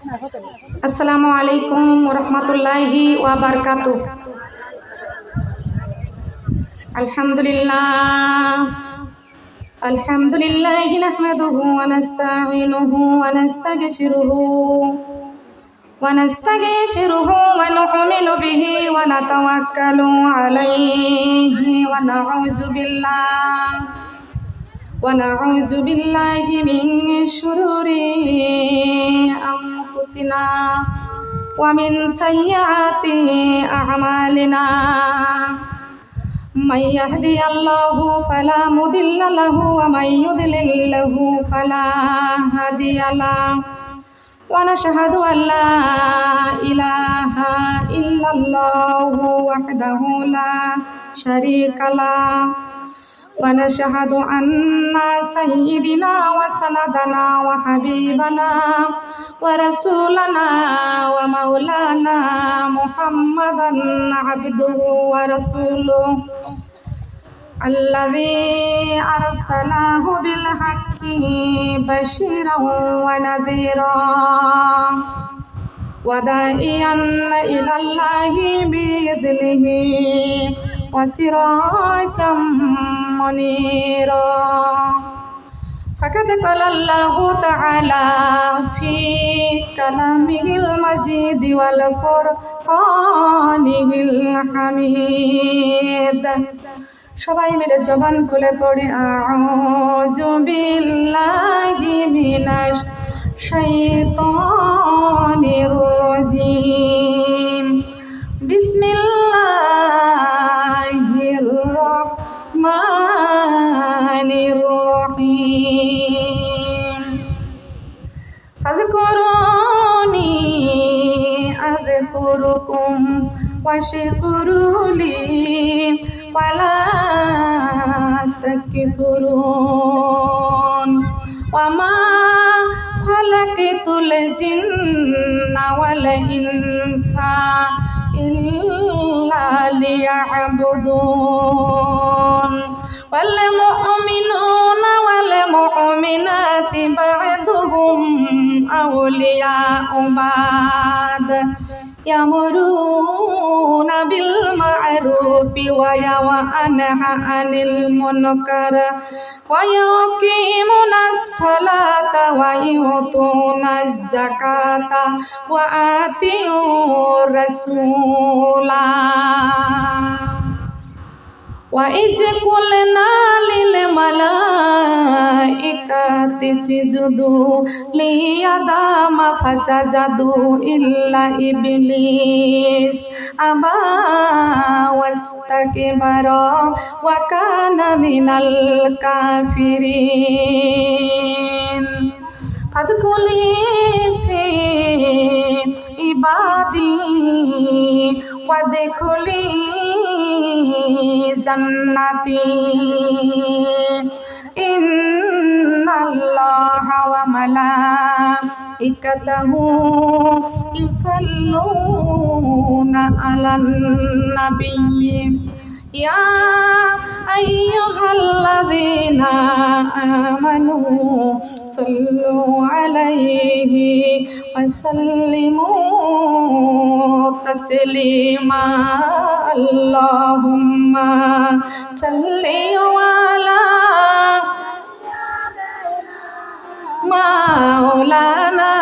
আসসালামু আলাইকুম ওয়া রাহমাতুল্লাহি ওয়া বারাকাতুহু। আলহামদুলিল্লাহ নাহমাদুহু ওয়া নাস্তাঈনুহু ওয়া নাস্তাগফিরুহু ওয়া নু'মিনু বিহি ওয়া নাতাওয়াক্কালু আলাইহি ওয়া নাউযু বিল্লাহি মিন শুরুরি أنفسنا ومن سيئات أعمالنا من يهدي الله فلا مضل له ومن يضلل له فلا هادي له ونشهد أن لا إله إلا الله وحده لا شريك له ونشهد أن سيدنا وسندنا وحبيبنا ورسولنا ومولانا محمدا عبده ورسوله الذي أرسله بالحق بشيرا ونذيرا وداعيا إلى الله بإذنه وسراجا منيرا فقد قال الله تعالى في كلامه المجيد والقرآنه الحميد সবাই মিলে জবান খুলে পড়ি আউযু বিল্লাহি মিনাশ শাইতানির রাজিম বিসমিল্লাহির রাহমানির রহিম আযকুরুনি আযকুরুকুম ওয়াশকুরুলি ওয়ালা তাকফুরুন ওয়ামা খালাকাতুল জিন্না ওয়াল ইনসা ইল্লা লিয়াবুদুন ওয়াল মুমিনুনা ওয়াল মুমিনাতি বা'দুহুম আউলিয়াউ বা'দ يأمرون بالمعروف وينهون عن المنكر ويقيمون الصلاة ويؤتون الزكاة ويطيعون الرسول وإذ قلنا للملائكة اسجدوا لآدم فسجدوا إلا إبليس أبى واستكبر وكان من الكافرين فادخلي في عبادي وادخلي جنتي إن الله وملائكته يصلون على النبي يا أيها الذين آمنوا صلوا عليه وسلموا تسليما اللهم صل على مولانا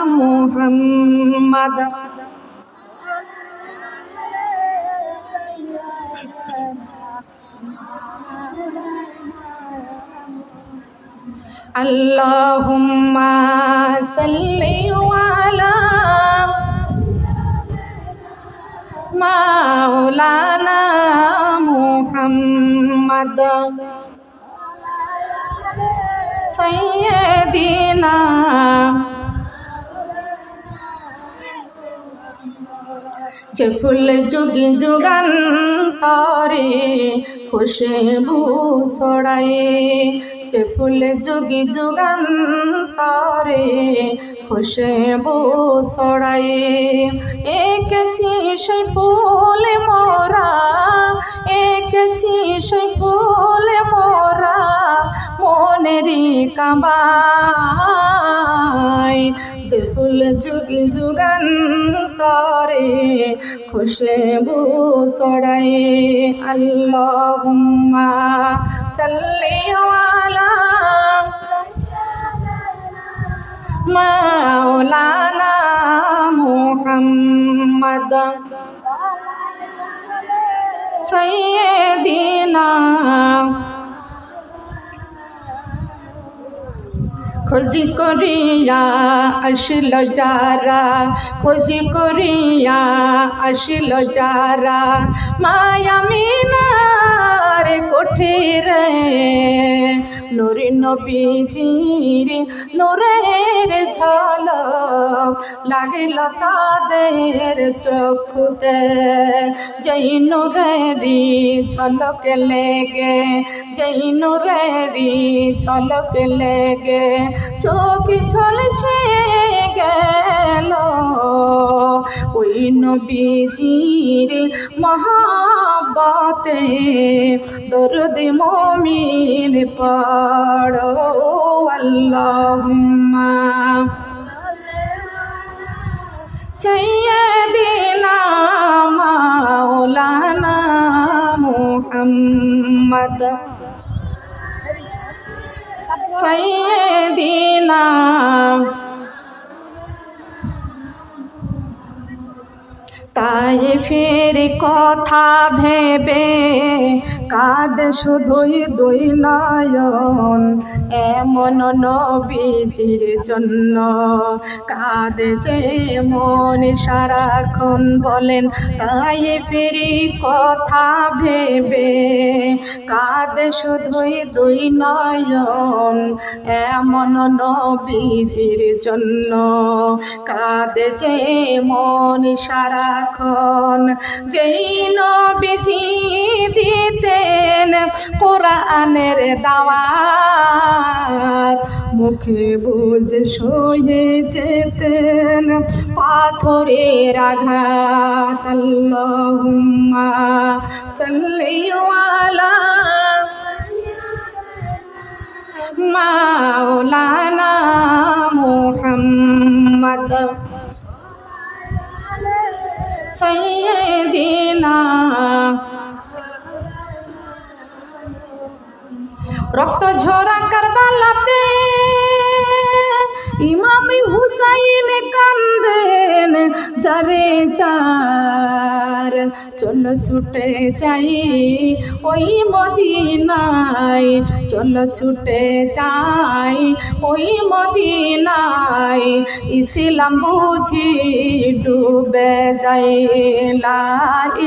محمد اللهم صل على مولانا محمد سيدنا যে ফুল যুগে যুগান্তরে খুশবু ছড়ায়ে যে ফুল যুগে যুগান্তরে খুশবু ছড়ায়ে এক শিশু ফুল মোরা এক শিশু ফুল মোরা মনেরি কাবায় যে ফুল যুগ যুগান্তরে খুশবু ছড়ায়। আল্লাহুম্মা সাল্লি আলা মাওলানা মুহাম্মদ সাইয়্যিদিনা। খোঁজি করিয়া আসিল যারা, খোঁজি করিয়া আসিল যারা, মায়া মিনার কোঠিরে নূরে নবীজির নূরের ঝলক লাগিল তাদের চক্ষুতে। যেই নূরেরি ঝলক লেগে, যেই নূরেরি ঝলক লেগে চোখ ঝলসে গেল, ওই নবীজির মহব্বতে দরুদ মুমিন পড়ো। আল্লাহুম্মা সাইয়্যিদিনা মাওলানা মুহাম্মদ সাইয়্যিদিনা। তায়েফের কথা ভেবে কাঁদে শুধুই দুই নয়ন, এমন নবীজির জন্য কাঁদে যে মন সারাক্ষণ। বলেন তায়েফের কথা ভেবে কাঁদে শুধুই দুই নয়ন, এমন নবীজির জন্য কাঁদে যে মন সারাক্ষণ। যেই নবীজি দিতেন কোরআনের দাওয়াত, মুখে বুঝে সয়ে যেতেন পাথরের আঘাত। আল্লাহুম্মা সাল্লি আলা মাওলানা মুহাম্মদ সাইয়্যিদিনা। রক্ত ঝরা কারবালাতে ইমাম হুসাইন কান্দেন যারে যার। চলো ছুটে যাই ওই মদিনায়, চলো ছুটে যাই ওই মদিনায়, ইসলাম বুঝি ডুবে যায়। লা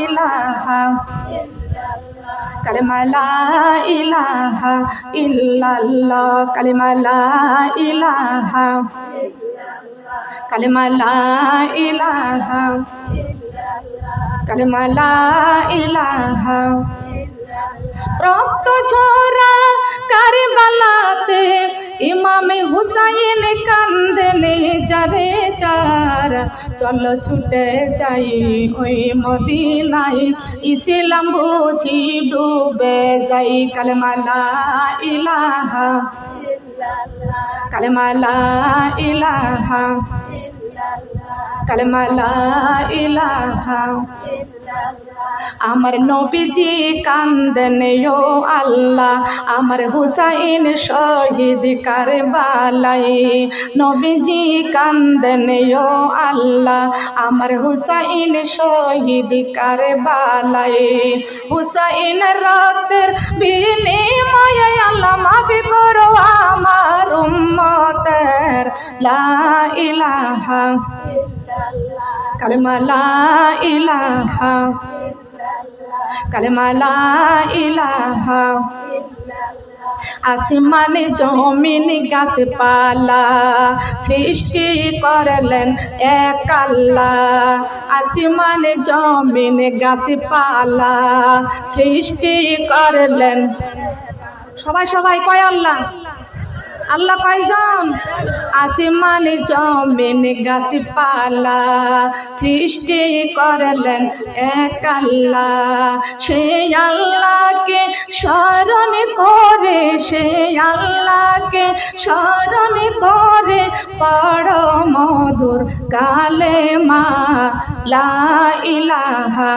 ইলাহা কালেমা লা ইলাহা ইল্লাল্লাহ, কালেমা লা ইলাহা, কালেমা লা ইলাহা, কালেমা লা ইলাহা। রক্ত ঝরা কারবালাতে ইমাম হুসাইন কান্দেন যারে যার। চলো ছুটে যাই ওই মদিনায়, ইসলাম বুঝি ডুবে যাই। কালেমা লা ইলাহা, কালেমা লা ইলাহা, কালেমা লা ইলাহা। আমার নবীজি কান্দেন ও আল্লাহ, আমার হুসাইন শহীদ কারবালায়। নবীজি কান্দেন ও আল্লাহ, আমার হুসাইন শহীদ কারবালায়। হুসাইন রক্তের বিনিময়ে আল্লাহ মাফি করো আমার উম্মতের। লা ইলাহা কালেমা লা ইলাহা, কালেমা লা ইলাহা। আসমানে জমিন গাছপালা সৃষ্টি করলেন এক আল্লাহ। আসমানে জমিন গাছপালা সৃষ্টি করলেন, সবাই সবাই কয় আল্লাহ। আল্লাহ কয়জন? আসমান জমিন গাছপালা সৃষ্টি করলেন এক আল্লাহ। সেই আল্লাহকে স্মরণ করে, সেই আল্লাহকে স্মরণ করে পড়ো মধুর কালেমা লা ইলাহা,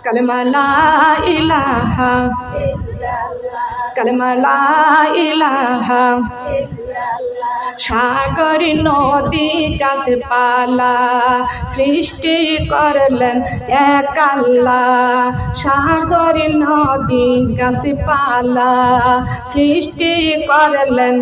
কালেমা লা ইলাহা, কালেমা লা ইলাহা। সাগর নদী গাছপালা সৃষ্টি করলেন এক আল্লাহ। সাগর নদী গাছপালা সৃষ্টি করলেন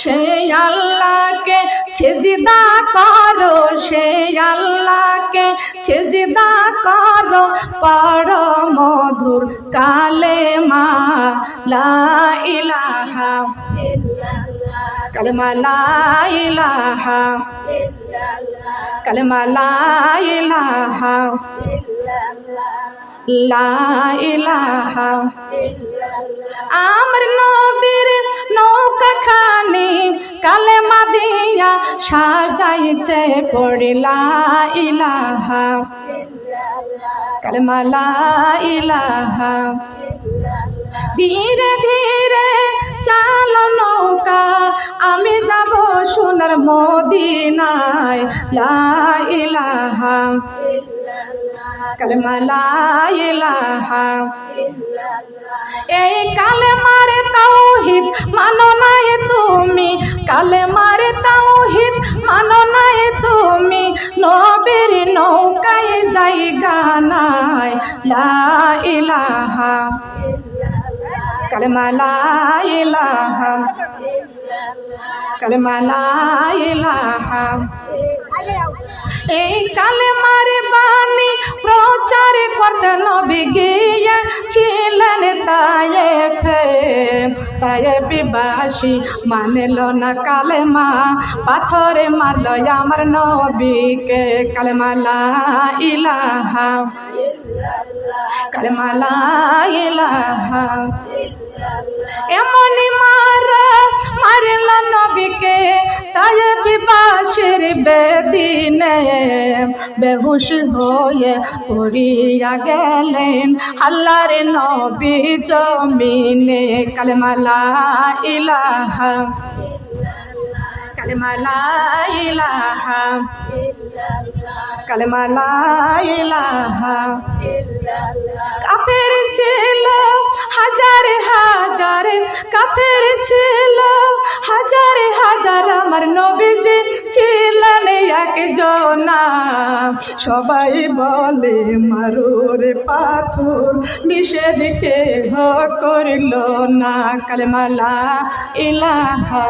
সেই আল্লাহকে সিজদা করো, সেই আল্লাহকে সিজদা করো পড়ো মধুর কালেমা লা ইলাহা, কালেমা লা ইলাহা, কালেমা লা ইলাহা, লা ইলাহা। আমার নবীর নৌকা খানি কালেমা দিয়া সাজাইছে পড়ি লা ইলাহা, কালেমা লা ইলাহা। ধীরে ধীরে চালো নৌকা আমি যাব সোনার মদিনায় লা ইলাহা, কালেমা লা ইলাহা। এই কালেমার তাওহীদ মানো নাই তুমি, কালেমার তাওহীদ মানো নাই তুমি, নবীর নৌকায় জায়গা নাই লা ইলাহা, কালেমা লা ইলাহা, কালেমা লা ইলাহা। এই কালেমার বাণী প্রচার করতে নবী গিয়েছিলেন তায়েফে। তায়েফবাসী মানল না কালেমা, পাথরে মারল আমার নবীকে। কালেমা লা ইলাহা, কালেমা লা ইলাহা। এমনই মারল নবীকে তায়েফবাসীর বেদিনে, বেহুশ হয়ে পড়িয়া গেলেন আল্লাহর নবী জমিনে। কালেমা লা ইলাহা, কালেমা লা ইলাহা, কালেমা লা ইলাহা। কাফের ছিল হাজার হাজার, কাফের ছিল হাজার হাজার, আমার নবীজি ছিলেন একজনা। সবাই বলে মারুর পাথর, নিষেধ কেহ করিল না। কালেমা লা ইলাহা,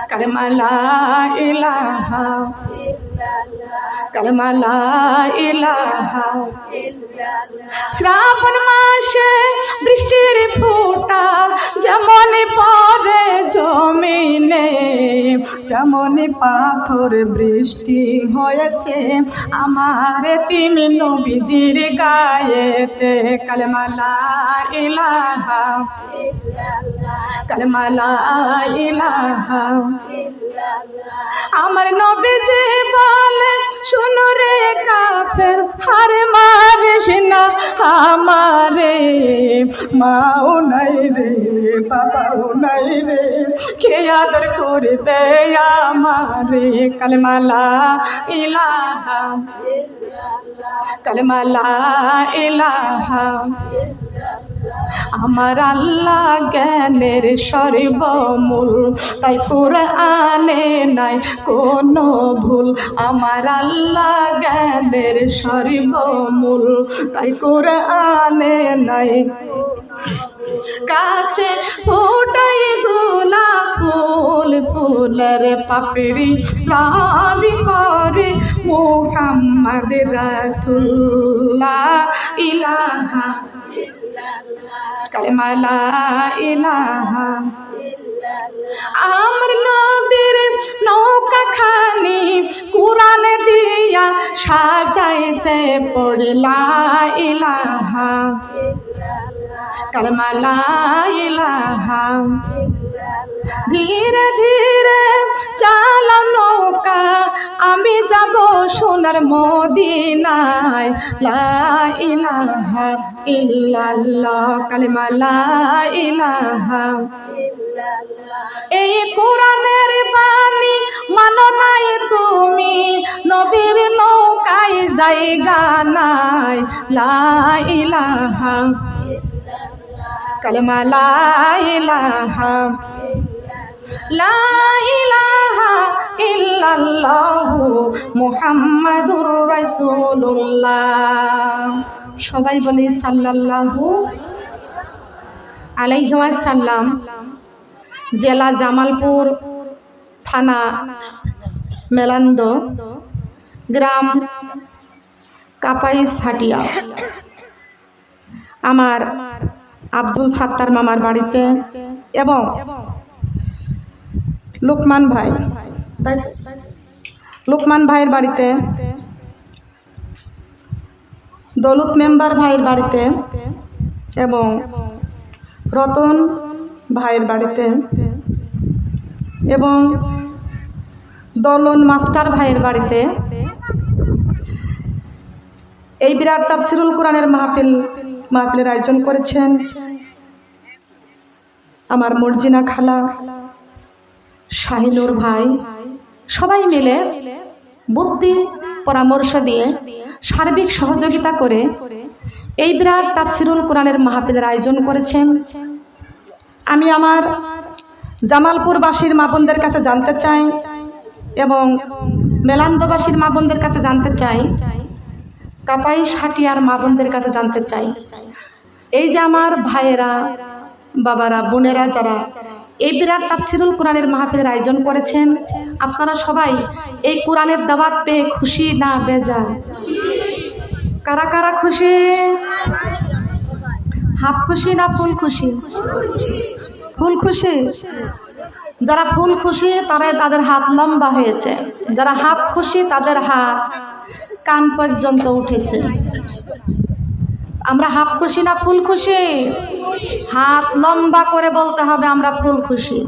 কালেমা লা ইলাহা, কালেমা লা ইলাহা। শ্রাবণ মাসে বৃষ্টির ফোঁটা যেমন পড়ে জমিনে, তেমনি পাথর বৃষ্টি হয়েছে আমার তিমি নবীজির গায়েতে। কালেমা লা ইলাহা, কালেমা লা ইলাহা। আমার নবীজি বলে শুনো রে কাফের, হারে মারিস না আমারে। মাও নাই রে, বাবাও নাই রে, কে আদর করবে আমারে। কালেমা লা ইলাহা, কালেমা লা ইলাহা। আমার আল্লাহ জ্ঞানের সর্বমূল, তাই কোরআনে নাই কোনো ভুল। আমার আল্লাহ জ্ঞানের সর্বমূল, তাই কোরআনে নাই। কাছে ফোটাই গোলাপ ফুল, ফুলের পাপড়ি রাবি করে মুহাম্মদ রাসূলুল্লাহ। ইলাহা, কালেমা লা ইলাহা। আমার নবীর নৌকা খানি কুরআন দিয়া সাজাইছে পড়ি লা ইলাহা, কালেমা লা ইলাহা। ধীরে ধীরে চালাও নৌকা, আমি যাব সোনার মদিনায়। লা ইলাহা ইল্লাল্লাহ, কালেমা লা ইলাহা। এই কোরআনের বাণী মানো নাই তুমি, নবীর নৌকায় জায়গা নাই। লা ইলাহা, কালেমা লা ইলাহা। লা ইলাহা ইল্লাল্লাহু মুহাম্মাদুর রাসূলুল্লাহ। সবাই বলি সাল্লাল্লাহু আলাইহি ওয়াসাল্লাম। জেলা জামালপুর, থানা মেলান্দ, গ্রাম কাপাইছহাটিয়া। আমার আব্দুল সাত্তার মামার বাড়িতে এবং লোকমান ভাইয়ের বাড়িতে, দৌলত মেম্বার ভাইয়ের বাড়িতে এবং রতন ভাইয়ের বাড়িতে এবং দলন মাস্টার ভাইয়ের বাড়িতে এই বিরাট তাফসিরুল কোরআনের মাহফিলের আয়োজন করেছেন আমার মর্জিনা খালা, শাহিনুর ভাই। সবাই মিলে বুদ্ধি পরামর্শ দিয়ে সার্বিক সহযোগিতা করে এই বিরাট তাফসিরুল কোরআনের মাহফিলের আয়োজন করেছেন। আমি আমার জামালপুরবাসীর মা বোনদের কাছে জানতে চাই এবং মেলান্দবাসীর মা বোনদের কাছে জানতে চাই, কাপাইছহাটিয়ার মা বোনদের কাছে জানতে চাই, এই যে আমার ভাইয়েরা, বাবারা, বোনেরা যারা এই বিরাট তাফসিরুল কোরআনের মাহফিলের আয়োজন করেছেন, আপনারা সবাই এই কোরআনের দাওয়াত পেয়ে খুশি না বেজার? কারা কারা খুশি? হাফ খুশি না ফুল খুশি? ফুল খুশি। যারা ফুল খুশি তাদের হাত লম্বা হয়েছে, যারা হাফ খুশি তাদের হাত কান পর্যন্ত উঠেছে। আমরা হাফ খুশি না ফুল খুশি? হাত লম্বা করে বলতে হবে আমরা ফুল খুশি।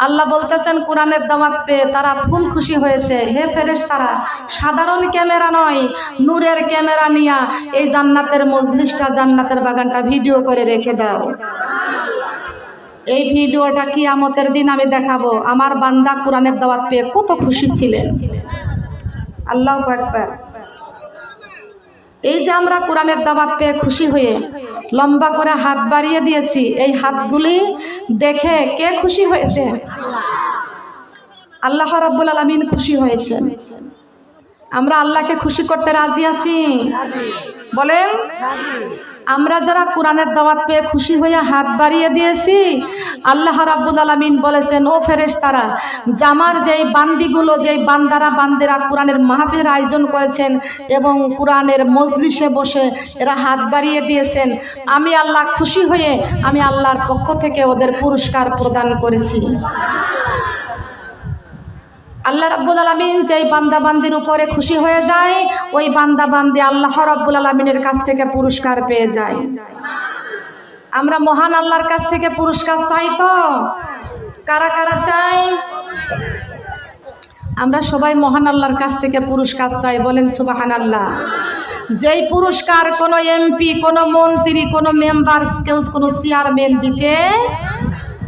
আল্লাহ বলতেছেন কোরআনের দাওয়াত পেয়ে তারা ফুল খুশি হয়েছে। হে ফেরেশতারা, সাধারণ ক্যামেরা নয়, নূরের ক্যামেরা নিয়ে এই জান্নাতের মজলিসটা, জান্নাতের বাগানটা ভিডিও করে রেখে দাও। এই ভিডিওটা কিয়ামতের দিন আমি দেখাবো আমার বান্দা কোরআনের দাওয়াত পেয়ে কত খুশি ছিলেন। আল্লাহু আকবার। এই যে আমরা কোরআনের দাওয়াত পেয়ে খুশি হয়ে লম্বা করে হাত বাড়িয়ে দিয়েছি, এই হাতগুলি দেখে কে খুশি হয়েছে? আল্লাহ রাব্বুল আলামিন খুশি হয়েছেন। আমরা আল্লাহকে খুশি করতে রাজি আছি? বলেন। আমরা যারা কোরআনের দাওয়াত পেয়ে খুশি হয়ে হাত বাড়িয়ে দিয়েছি, আল্লাহ রাব্বুল আলামিন বলেছেন, ও ফেরেশতারা, জামার যেই বান্দিগুলো, যেই বান্দারা বান্দিরা কোরআনের মাহফিলের আয়োজন করেছেন এবং কোরআনের মজলিসে বসে এরা হাত বাড়িয়ে দিয়েছেন, আমি আল্লাহ খুশি হয়ে আমি আল্লাহর পক্ষ থেকে ওদের পুরস্কার প্রদান করেছি। আল্লাহ রাব্বুল আলামিন যেই বান্দা বান্দির উপরে খুশি হয়ে যায়, ওই বান্দা বান্দি আল্লাহ রাব্বুল আলামিনের কাছ থেকে পুরস্কার পেয়ে যায়। আমরা মহান আল্লাহর কাছ থেকে পুরস্কার চাই তো? কারা কারা চাই? আমরা সবাই মহান আল্লাহর কাছ থেকে পুরস্কার চাই। বলেন সুবহানাল্লাহ। যেই পুরস্কার কোনো এমপি, কোনো মন্ত্রী, কোনো মেম্বার, কেউ কোনো চেয়ারম্যান দিতে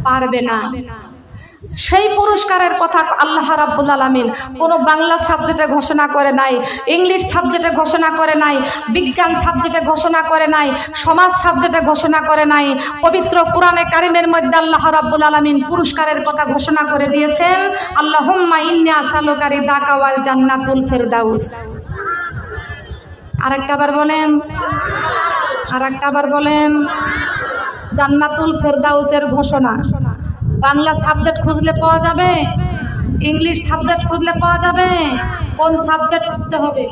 পারবে না, সেই পুরস্কারের কথা আল্লাহ রাব্বুল আলামিন কোনো বাংলা সাবজেক্টে ঘোষণা করে নাই, ইংলিশ সাবজেক্টে ঘোষণা করে নাই, বিজ্ঞান সাবজেক্টে ঘোষণা করে নাই, সমাজ সাবজেক্টে ঘোষণা করে নাই। পবিত্র কোরআনে কারিমের মধ্যে আল্লাহ রাব্বুল আলামিন পুরস্কারের কথা ঘোষণা করে দিয়েছেন, আল্লাহুম্মা ইন্নী আসআলুকা রিদাকা ওয়াল জান্নাতুল ফিরদাউস। আরেকটাবার বলেন, আরেকটাবার বলেন। জান্নাতুল ফিরদাউসের ঘোষণা বাংলা সাবজেক্ট খুঁজলে পাওয়া যাবে, ইংলিশ সাবজেক্ট খুঁজলে পাওয়া যাবে। কোন সাবজেক্ট খুঁজতে হবে?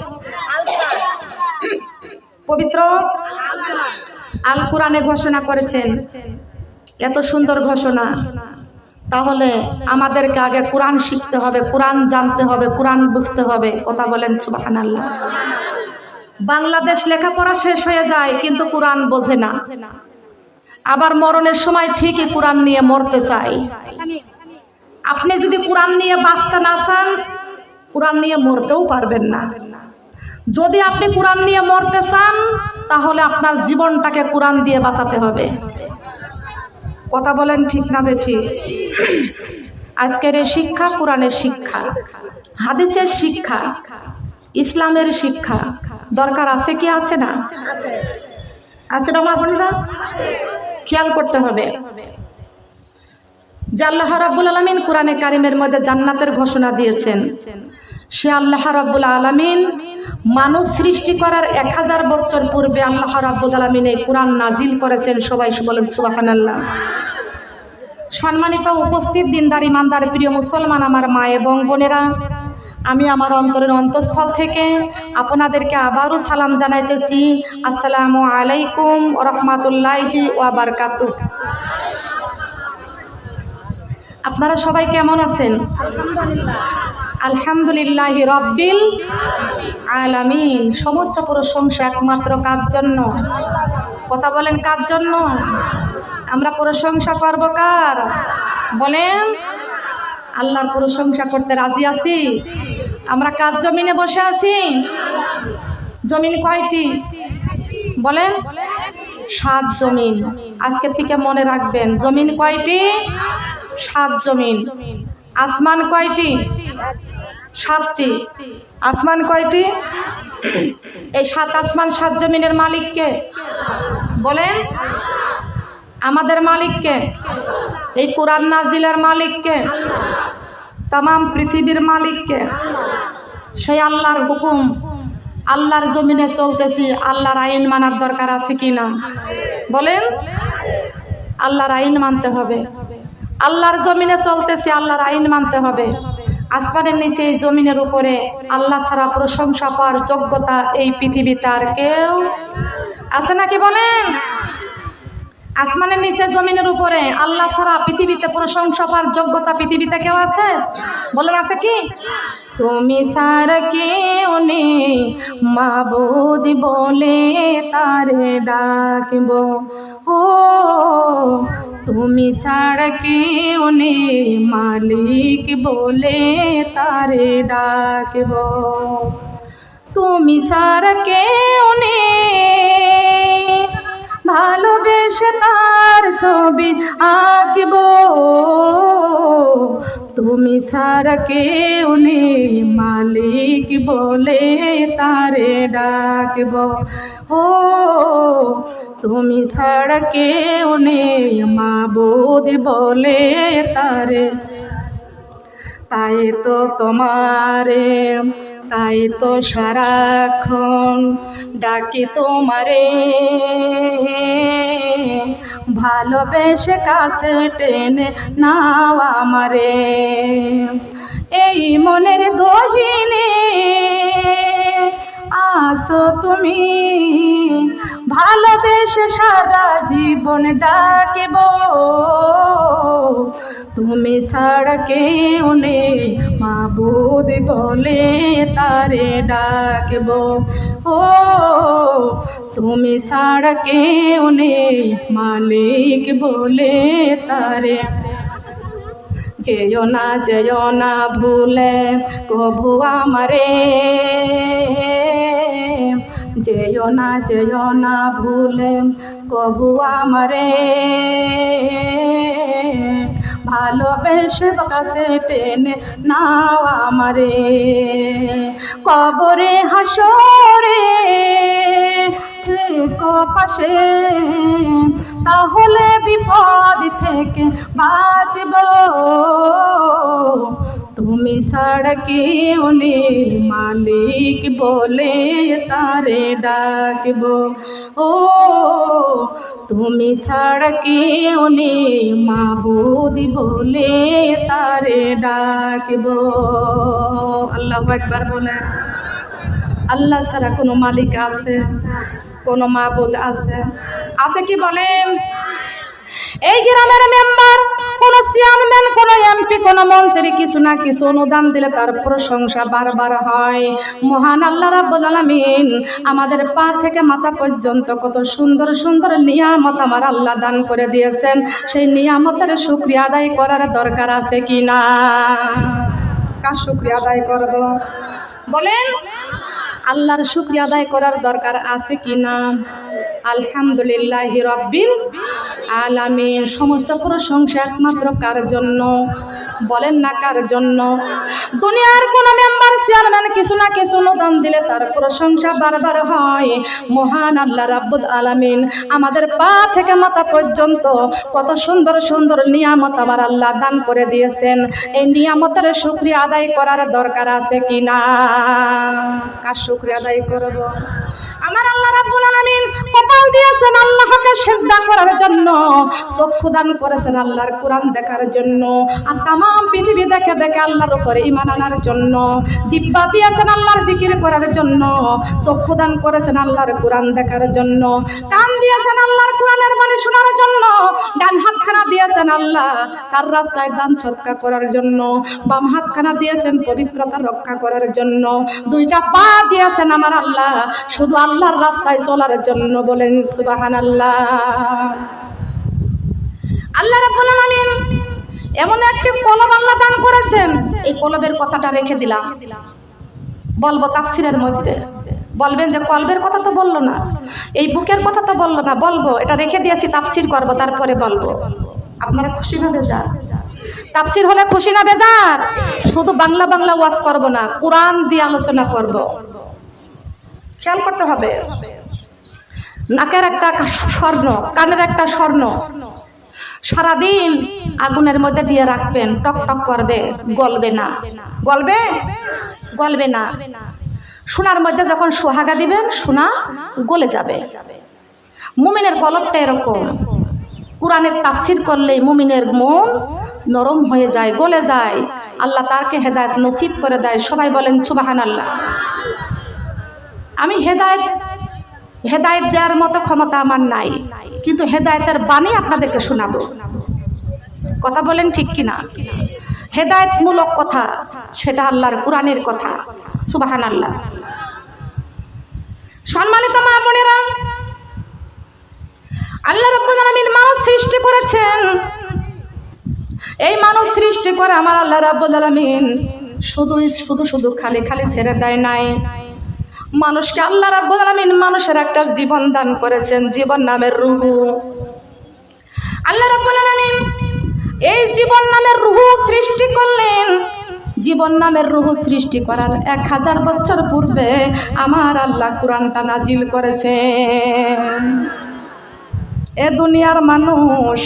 পবিত্র আল কোরআনে ঘোষণা করেছেন। এত সুন্দর ঘোষণা, তাহলে আমাদেরকে আগে কোরআন শিখতে হবে, কোরআন জানতে হবে, কোরআন বুঝতে হবে। কথা বলেন সুবহানাল্লাহ। বাংলাদেশ লেখাপড়া শেষ হয়ে যায় কিন্তু কোরআন বোঝে না। আবার মরণের সময় ঠিকই কোরআন নিয়ে মরতে চাই। আপনি যদি কোরআন নিয়ে বাঁচতে না চান, কোরআন নিয়ে মরতেও পারবেন না। যদি আপনি কোরআন নিয়ে মরতে চান, তাহলে আপনার জীবনটাকে কোরআন দিয়ে বাঁচাতে হবে। কথা বলেন ঠিক না বেঠিক? আজকের এই শিক্ষা কোরআনের শিক্ষা, হাদিসের শিক্ষা, ইসলামের শিক্ষা দরকার আছে কি আছে না? আছে না মা বোনেরা? খেয়াল করতে হবে যে আল্লাহ রাব্বুল আলামিন কোরআনে কারিমের মধ্যে জান্নাতের ঘোষণা দিয়েছেন। সে আল্লাহ রাব্বুল আলামিন মানুষ সৃষ্টি করার 1000 বছর পূর্বে আল্লাহ রাব্বুল আলামিন এই কোরআন নাজিল করেছেন। সবাই বলেন সুবহানাল্লাহ। সম্মানিত উপস্থিত দিনদার ইমানদার প্রিয় মুসলমান আমার মা এবং বোনেরা, আমি আমার অন্তরের অন্তঃস্থল থেকে আপনাদেরকে আবারও সালাম জানাইতেছি। আসসালামু আলাইকুম ওয়া রাহমাতুল্লাহি ওয়া বারাকাতুহু। আপনারা সবাই কেমন আছেন? আলহামদুলিল্লাহি রাব্বিল আলামিন। সমস্ত প্রশংসা একমাত্র কার জন্য? কথা বলেন, কার জন্য? আমরা প্রশংসা করব কার? বলেন। আল্লাহর প্রশংসা করতে রাজি আছি। আমরা কার জমিনে বসে আছি? জমিন কয়টি? বলেন। 7 জমিন। আজকের থেকে মনে রাখবেন, জমিন কয়টি? 7 জমিন। আসমান কয়টি? 7টি। আসমান কয়টি? এই 7 আসমান 7 জমিনের মালিক কে? বলেন। আমাদের মালিক কে? এই কোরআন নাজিলের মালিক কে? তামাম পৃথিবীর মালিক কে? সেই আল্লাহর হুকুম, আল্লাহর জমিনে চলতেছি। আল্লাহর আইন মানার দরকার আছে কি না? বলেন। আল্লাহর আইন মানতে হবে। আল্লাহর জমিনে চলতেছি, আল্লাহর আইন মানতে হবে। আসমানের নিচে এই জমিনের উপরে আল্লাহ ছাড়া প্রশংসা পাওয়ার যোগ্যতা এই পৃথিবীতে আর কেউ আছে নাকি? বলেন। আসমানের নিচে জমিনের উপরে আল্লাহ ছাড়া পৃথিবীতে প্রশংসা পাওয়ার যোগ্যতা পৃথিবীতে কেউ আছে? বলেন, আছে কি? তুমি সারা কেউ নেই মাবুদ বলে তারে ডাকব। ও তুমি সারা কেউ নেই মালিক বলে তারে ডাকব। তুমি সারা কেউ নেই ভালোবেসে তার ছবি আঁকব। তুমি সারা কেউ নেই মালিক বলে তারে ডাকব। ও তুমি সারা কেউ নেই মাবুদ বলে তারে। তাই তো তোমারে, তাই তো সারাক্ষণ ডাকি তোমারে, ভালোবেসে কাছে টেনে নাও আমারে। এই মনের গহীনে আসো তুমি, ভালোবেসে সারা জীবন ডাকব। তুমি ছাড়া কেউ নেই মাবুদ বলে তারে ডাকব। ও তুমি ছাড়া কেউ নেই মালিক বলে তারে। যেও না ভুলে কভু আমারে, যেও না ভুলে কভু আমারে, ভালোবেসে কাছে টেনে নাও আমারে। কবরে হাসরে থেকো পাশে, তাহলে বিপদ থেকে বাঁচব। তুমি ছাড়া কেউ নেই মালিক বলে তারে ডাকব। ও তুমি ছাড়া কেউ নেই মাবুদ বলে তারে ডাকব। আল্লাহু আকবার বলে। আল্লাহ ছাড়া কোনো মালিক আছে? কোনো মাবুদ আছে? আছে কি? বলেন। এই গ্রামের মেম্বার, কোন চেয়ারম্যান, কোন এমপি, কোন মন্ত্রী কিছু না কিছু অনুদান দিলে তার প্রশংসা বারবার হয়। মহান আল্লাহ রাব্বুল আলামিন আমাদের পা থেকে মাথা পর্যন্ত কত সুন্দর সুন্দর নিয়ামত আমার আল্লাহ দান করে দিয়েছেন। সেই নিয়ামতের শুকরিয়া আদায় করার দরকার আছে কি না? কার শুকরিয়া আদায় করব বলেন? আল্লাহর শুকরিয়া আদায় করার দরকার আছে কি না? আলহামদুলিল্লাহি রাব্বিল আলামিন। সমস্ত প্রশংসা একমাত্র কার জন্য বলেন না? কার জন্য? দুনিয়ার কোন মেম্বার চেয়ারম্যান কিছু না কিছু অনুদান দিলে তার প্রশংসা বারবার হয়। মহান আল্লাহ রাব্বুল আলামিন আমাদের পা থেকে মাথা পর্যন্ত কত সুন্দর সুন্দর নিয়ামত আমার আল্লাহ দান করে দিয়েছেন। এই নিয়ামতের শুকরিয়া আদায় করার দরকার আছে কি না? কার শুকরিয়া আদায় করব? আমার আল্লাহ রাব্বুল আলামিন কপাল দিয়েছেন আল্লাহকে সিজদা করার জন্য, চক্ষু দান করেছেন আল্লাহর কোরআন দেখার জন্য, আর তামাম পৃথিবী দেখে দেখে আল্লাহর উপরে ঈমান আনার জন্য। জিহ্বা দিয়েছেন আল্লাহর জিকির করার জন্য, চক্ষু দান করেছেন আল্লাহর কোরআন দেখার জন্য, কান দিয়েছেন আল্লাহর কোরআনের বাণী শোনার জন্য, ডান হাতখানা দিয়েছেন আল্লাহ তার রাস্তায় দান সদকা করার জন্য, বাম হাতখানা দিয়েছেন পবিত্রতা রক্ষা করার জন্য, দুইটা পা দিয়েছেন আমার আল্লাহ শুধু আল্লাহর রাস্তায় চলার জন্য। বলেন সুবহানাল্লাহ। আল্লাহ রাব্বুল আলামিন এমন একটি কলব আল্লাহ দান করেছেন, এই কলবের কথাটা রেখে দিলাম, বলবো তাফসীরের মধ্যে। বলবেন যে কলবের কথা তো বললো না, এই বুকের কথা তো বললো না, বলবো, এটা রেখে দিয়েছি, তাফসীর করবো, তারপরে বলবো। আপনারা খুশি না বেজার? তাফসীর হলে খুশি না বেজার? শুধু বাংলা বাংলা ওয়াজ করবো না, কোরআন দিয়ে আলোচনা করব। খেয়াল করতে হবে, নাকের একটা স্বর্ণ, কানের একটা স্বর্ণ, সারাদিন আগুনের মধ্যে দিয়ে রাখবেন, টক টক করবে, গলবে না। গলবে? গলবে না। সোনার মধ্যে যখন সোহাগা দিবেন, সোনা গলে যাবে। মুমিনের কলবটা এরকম, কোরআনের তাফসীর করলে মুমিনের মন নরম হয়ে যায়, গলে যায়, আল্লাহ তারকে হেদায়েত নসিব করে দেয়। সবাই বলেন সুবহানাল্লাহ। আমি হেদায়েত দেওয়ার মতো ক্ষমতা আমার নাই, কিন্তু হেদায়েতের বাণী আপনাদেরকে শোনাবো। কথা বলেন ঠিক কিনা? হেদায়েতমূলক কথা, সেটা আল্লাহর কোরআনের কথা। সুবহানাল্লাহ। সম্মানিত মা বোনেরা, আল্লাহ রাব্বুল আলামিন মানুষ সৃষ্টি করেছেন। এই মানুষ সৃষ্টি করে আমার আল্লাহ রাব্বুল আলামিন শুধু খালি খালি ছেড়ে দেয় নাই। মানুষকে আল্লাহ রাব্বুল আলামিন মানুষের একটা জীবন দান করেছেন, জীবন নামের রূহ। আল্লাহ রাব্বুল আলামিন এই জীবন নামের রূহ সৃষ্টি করলেন। জীবন নামের রূহ সৃষ্টি করার 1000 বছর পূর্বে আমার আল্লাহ কোরআনটা নাজিল করেছেন। এ দুনিয়ার মানুষ,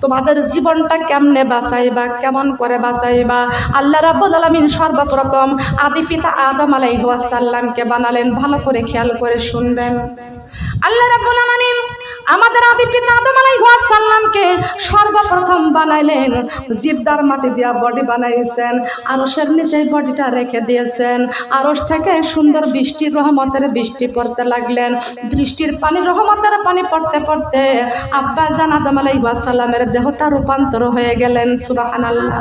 তোমাদের জীবনটা কেমনে বাঁচাইবা, কেমন করে বাঁচাইবা? আল্লাহ রাব্বুল আলামিন সর্বপ্রথম আদি পিতা আদম আলাইহিস সালামকে বানালেন। ভালো করে খেয়াল করে শুনবেন। আল্লাহ রাব্বুল আলামিন আমাদের আদি পিতা আদম আলাইহিস সালামকে সর্বপ্রথম বানাইলেন, জিদ্দার মাটি দিয়া বডি বানাইছেন, আরশের নিচে বডিটা রেখে দিয়েছেন। আরশ থেকে সুন্দর বৃষ্টির রহমতের বৃষ্টি পড়তে লাগলেন। বৃষ্টির পানি, রহমতের পানি পড়তে পড়তে আব্বা জান আদম আলাইহিস সালামের দেহটা রূপান্তর হয়ে গেলেন। সুবহানাল্লাহ।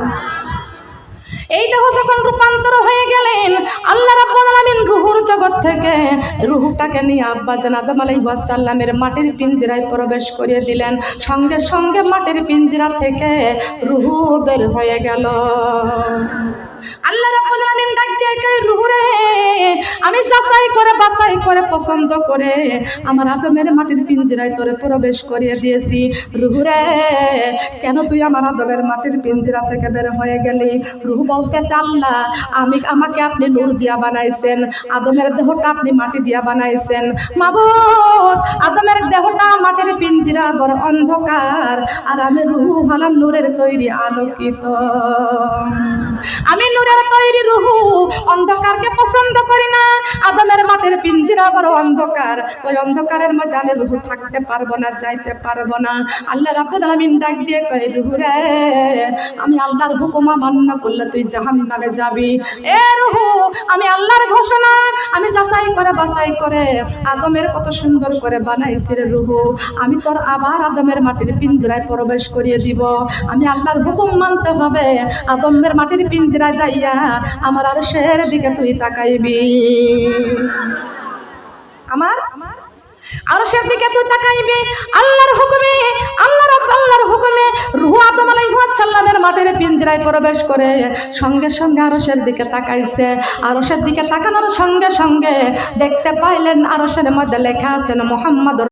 এই দেহ যখন রূপান্তর হয়ে গেলেন, আল্লাহ রাব্বুল আলামিন রূহুর জগৎ থেকে রূহটাকে নিয়ে আব্বা জান আদম আলাইহিস সালামের মাটির পিঞ্জরায় প্রবেশ করিয়ে দিলেন। সঙ্গে সঙ্গে মাটির পিঞ্জরা থেকে রূহ বের হয়ে গেল। আল্লাহ রাব্বুল আলামিন ডাক দিয়ে কই, রূহরে আমি যাচাই করে বাছাই করে পছন্দ করে আমার আদমের মাটির পিঞ্জরায় তোরে প্রবেশ করিয়ে দিয়েছি। রূহরে কেন তুই আমার আদমের মাটির পিঞ্জরা থেকে বের হয়ে গেলি? রূহ বলতেছে, আল্লাহ আমাকে আপনি নূর দিয়া বানাইছেন, আদমের দেহটা আপনি মাটি দিয়া বানাইছেন। মাবুদ, আদমের দেহটা মাটির পিঞ্জরা বড় অন্ধকার, আর আমি রূহ হলাম নূরের তৈরি আলোকিত। আমি নূরের তৈরি রুহু, অন্ধকারকে পছন্দ করি না। আদমের মাটির পিঞ্জিরা বড় অন্ধকার, ওই অন্ধকারের মধ্যে আমি রুহু থাকতে পারবো না, যাইতে পারবো না। আল্লাহ রাব্বুল আলামিন ডাক দিয়ে কয়, রুহু রে, আমি আল্লাহর হুকুম অমান্য করলে তুই জাহান্নামে যাবি। এ রুহু, আমি আল্লাহর ঘোষণা, আমি যাচাই করে বাছাই করে আদমের কত সুন্দর করে বানাইছি রে রুহু, আমি তোর আবার আদমের মাটির পিঞ্জরায় প্রবেশ করিয়ে দিব। আমি আল্লাহর হুকুম মানতে হবে। আদমের মাটির পিঞ্জরায় যাইয়া আমার আরশের দিকে তুই তাকাইবি, আমার আরশের দিকে তুই তাকাইবি। আল্লাহর হুকুমে, আল্লাহর হুকুমে রূহ আদম আলাইহিস সালামের মাটির পিঞ্জরায় প্রবেশ করে সঙ্গে সঙ্গে আরশের দিকে তাকাইছে। আরশের দিকে তাকানোর সঙ্গে সঙ্গে দেখতে পাইলেন আরশের মধ্যে লেখা আছেন মুহাম্মদ।